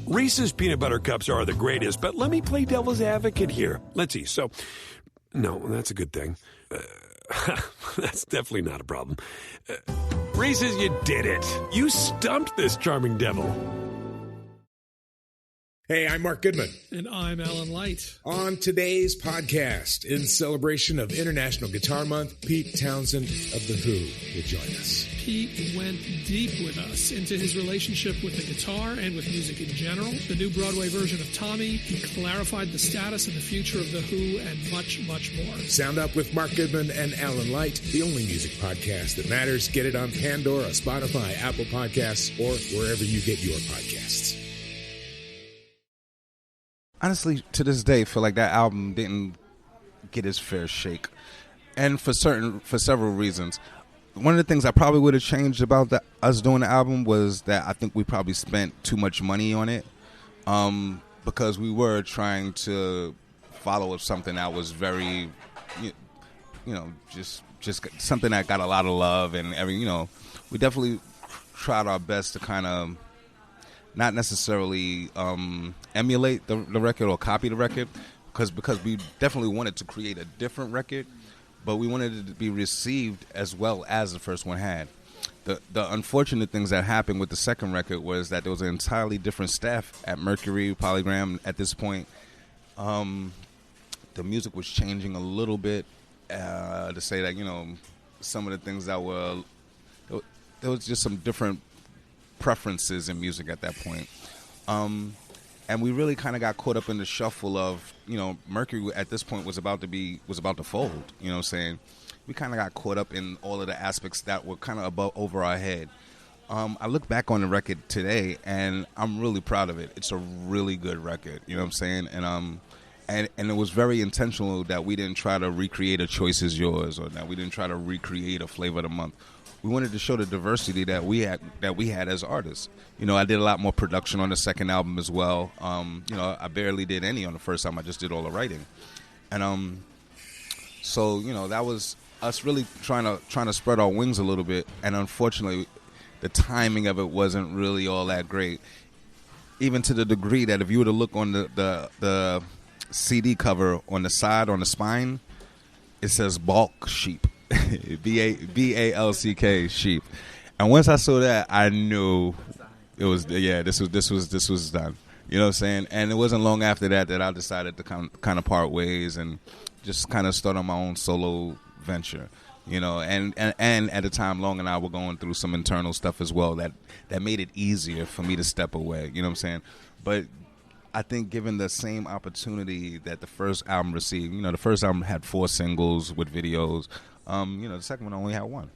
Reese's peanut butter cups are the greatest, but let me play devil's advocate here. Let's see. So, no, that's a good thing. That's definitely not a problem. Reese's, you did it. You stumped this charming devil. Hey, I'm Mark Goodman. And I'm Alan Light. On today's podcast, in celebration of International Guitar Month, Pete Townsend of The Who will join us. Pete went deep with us into his relationship with the guitar and with music in general, the new Broadway version of Tommy. He clarified the status and the future of The Who, and much, much more. Sound Up with Mark Goodman and Alan Light, the only music podcast that matters. Get it on Pandora, Spotify, Apple Podcasts, or wherever you get your podcasts. Honestly, to this day, feel like that album didn't get its fair shake, and for several reasons. One of the things I probably would have changed about us doing the album was that I think we probably spent too much money on it, because we were trying to follow something that was very, just something that got a lot of love, and we definitely tried our best to kind of not necessarily emulate the record or copy the record, because we definitely wanted to create a different record, but we wanted it to be received as well as the first one had. The unfortunate things that happened with the second record was that there was an entirely different staff at Mercury, Polygram at this point. The music was changing a little bit, to say that, some of the things that were, there was just some different preferences in music at that point. And we really kind of got caught up in the shuffle of, Mercury at this point was about to fold, you know what I'm saying? We kind of got caught up in all of the aspects that were kind of over our head. I look back on the record today, and I'm really proud of it. It's a really good record, you know what I'm saying? And it was very intentional that we didn't try to recreate a Choice Is Yours, or that we didn't try to recreate a Flavor of the Month. We wanted to show the diversity that we had as artists. I did a lot more production on the second album as well. I barely did any on the first album. I just did all the writing, and so that was us really trying to spread our wings a little bit. And unfortunately, the timing of it wasn't really all that great. Even to the degree that if you were to look on the CD cover on the side, on the spine, it says Black Sheep. BALCK sheep. And once I saw that, I knew it was this was done. You know what I'm saying? And it wasn't long after that I decided to kind of part ways and just kind of start on my own solo venture. And at the time, Long and I were going through some internal stuff as well that made it easier for me to step away. You know what I'm saying? But I think given the same opportunity that the first album received, the first album had 4 singles with videos. The second one only had 1.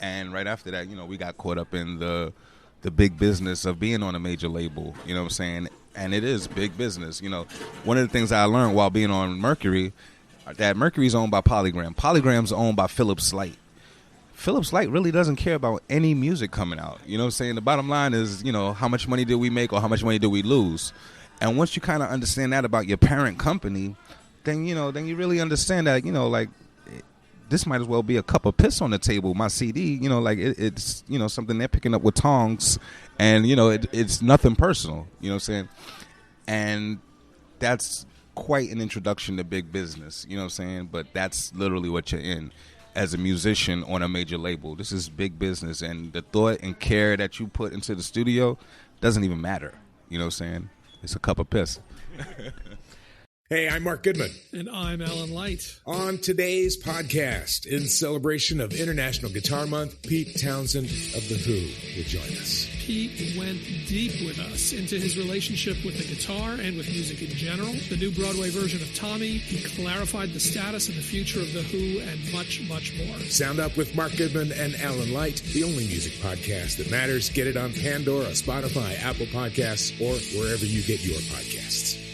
And right after that, we got caught up in the big business of being on a major label. You know what I'm saying? And it is big business. One of the things I learned while being on Mercury, that Mercury's owned by Polygram. Polygram's owned by Phillips Light. Phillips Light really doesn't care about any music coming out. You know what I'm saying? The bottom line is, how much money did we make or how much money did we lose? And once you kind of understand that about your parent company, then you really understand that, this might as well be a cup of piss on the table. My CD, it's something they're picking up with tongs, and it's nothing personal. You know what I'm saying? And that's quite an introduction to big business. You know what I'm saying? But that's literally what you're in as a musician on a major label. This is big business, and the thought and care that you put into the studio doesn't even matter. You know what I'm saying? It's a cup of piss. Hey, I'm Mark Goodman. And I'm Alan Light. On today's podcast, in celebration of International Guitar Month, Pete Townsend of The Who will join us. Pete went deep with us into his relationship with the guitar and with music in general, the new Broadway version of Tommy. He clarified the status and the future of The Who, and much, much more. Sound Up with Mark Goodman and Alan Light, the only music podcast that matters. Get it on Pandora, Spotify, Apple Podcasts, or wherever you get your podcasts.